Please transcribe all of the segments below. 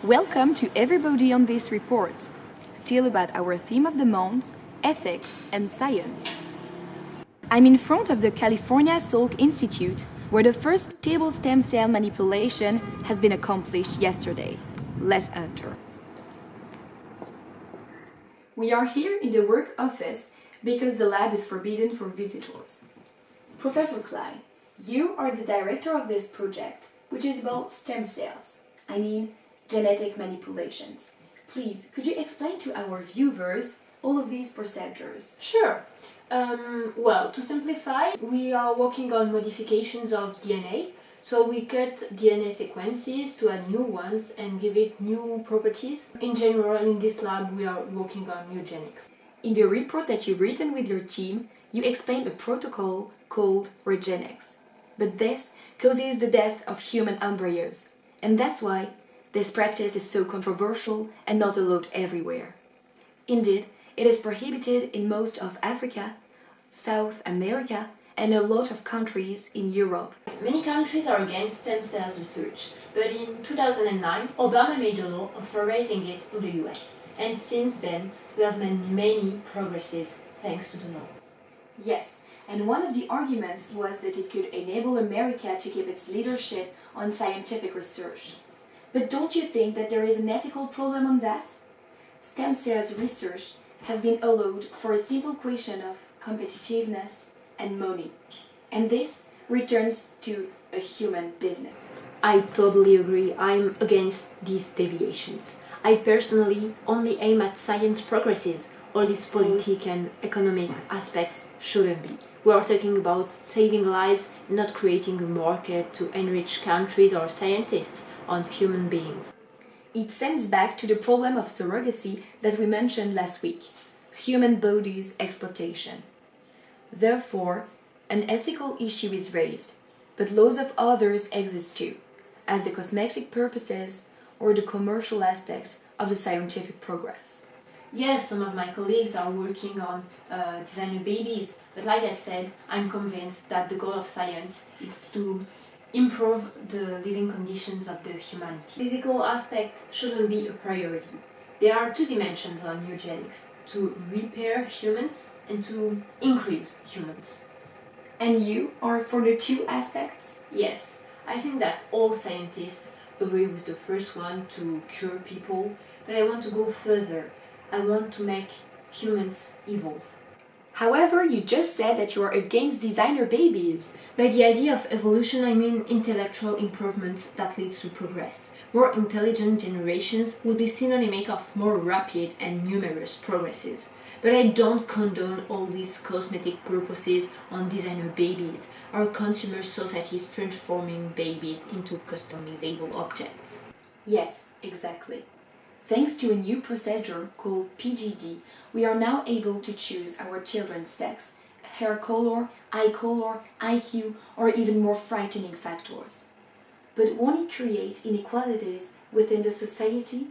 Welcome to everybody on this report, still about our theme of the month, ethics and science. I'm in front of the California Salk Institute, where the first table stem cell manipulation has been accomplished yesterday. Let's enter. We are here in the work office because the lab is forbidden for visitors. Professor Klein, you are the director of this project, which is about stem cells. Genetic manipulations. Please, could you explain to our viewers all of these procedures? Sure. Well, to simplify, we are working on modifications of DNA. So we cut DNA sequences to add new ones and give it new properties. In general, in this lab, we are working on eugenics. In the report that you've written with your team, you explain a protocol called Eugenics. But this causes the death of human embryos. And that's why this practice is so controversial and not allowed everywhere. Indeed, it is prohibited in most of Africa, South America, and a lot of countries in Europe. Many countries are against stem cells research, but in 2009, Obama made a law authorizing it in the US. And since then, we have made many progresses thanks to the law. Yes, and one of the arguments was that it could enable America to keep its leadership on scientific research. But don't you think that there is an ethical problem on that? Stem cells research has been allowed for a simple question of competitiveness and money. And this returns to a human business. I totally agree. I'm against these deviations. I personally only aim at science progresses. All these political and economic aspects shouldn't be. We are talking about saving lives, not creating a market to enrich countries or scientists on human beings. It sends back to the problem of surrogacy that we mentioned last week, human bodies exploitation. Therefore, an ethical issue is raised, but loads of others exist too, as the cosmetic purposes or the commercial aspects of the scientific progress. Yes, some of my colleagues are working on designer babies, but like I said, I'm convinced that the goal of science is to improve the living conditions of the humanity. Physical aspects shouldn't be a priority. There are two dimensions on eugenics: to repair humans and to increase humans. And you are for the two aspects? Yes, I think that all scientists agree with the first one, to cure people, but I want to go further. I want to make humans evolve. However, you just said that you are against designer babies. By the idea of evolution, I mean intellectual improvements that leads to progress. More intelligent generations will be synonymic of more rapid and numerous progresses. But I don't condone all these cosmetic purposes on designer babies. Our consumer society is transforming babies into customizable objects. Yes, exactly. Thanks to a new procedure called PGD, we are now able to choose our children's sex, hair color, eye color, IQ, or even more frightening factors. But won't it create inequalities within the society?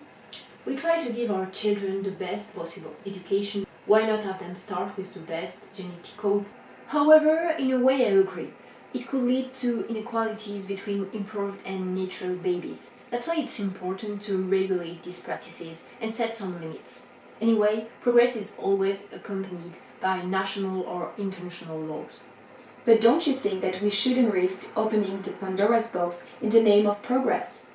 We try to give our children the best possible education. Why not have them start with the best genetic code? However, in a way I agree. It could lead to inequalities between improved and natural babies. That's why it's important to regulate these practices and set some limits. Anyway, progress is always accompanied by national or international laws. But don't you think that we shouldn't risk opening the Pandora's box in the name of progress?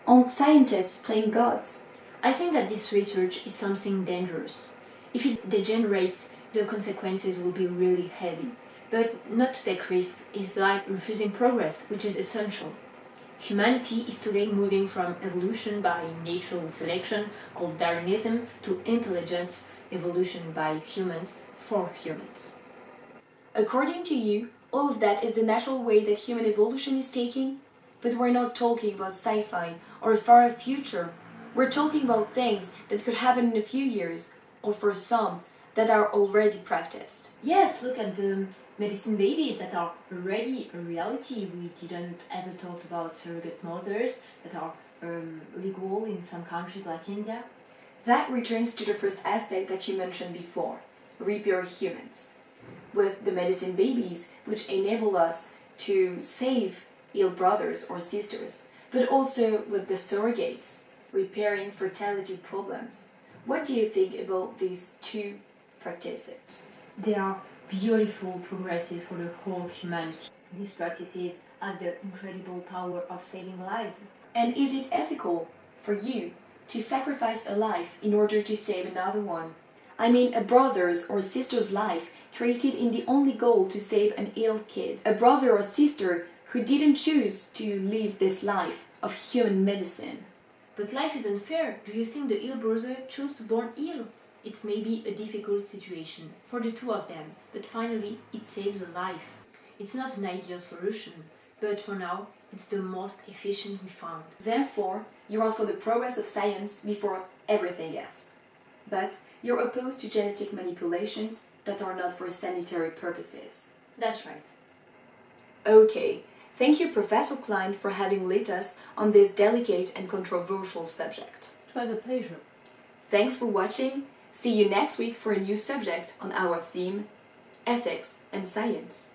Aren't scientists playing gods? I think that this research is something dangerous. If it degenerates, the consequences will be really heavy. But not to take risks is like refusing progress, which is essential. Humanity is today moving from evolution by natural selection, called Darwinism, to intelligence evolution by humans for humans. According to you, all of that is the natural way that human evolution is taking? But we're not talking about sci-fi or a far future. We're talking about things that could happen in a few years, or for some, that are already practiced. Yes, look at the medicine babies that are already a reality. We didn't ever talk about surrogate mothers that are legal in some countries like India. That returns to the first aspect that you mentioned before, repair humans. With the medicine babies, which enable us to save ill brothers or sisters, but also with the surrogates, repairing fertility problems. What do you think about these two practices? They are beautiful progresses for the whole humanity. These practices have the incredible power of saving lives. And is it ethical for you to sacrifice a life in order to save another one? I mean, a brother's or sister's life created in the only goal to save an ill kid. A brother or sister who didn't choose to live this life of human medicine. But life is unfair. Do you think the ill brother chose to born ill? It's maybe a difficult situation for the two of them, but finally it saves a life. It's not an ideal solution, but for now it's the most efficient we found. Therefore, you are for the progress of science before everything else. But you're opposed to genetic manipulations that are not for sanitary purposes. That's right. Okay, thank you Professor Klein for having lit us on this delicate and controversial subject. It was a pleasure. Thanks for watching. See you next week for a new subject on our theme, ethics and science.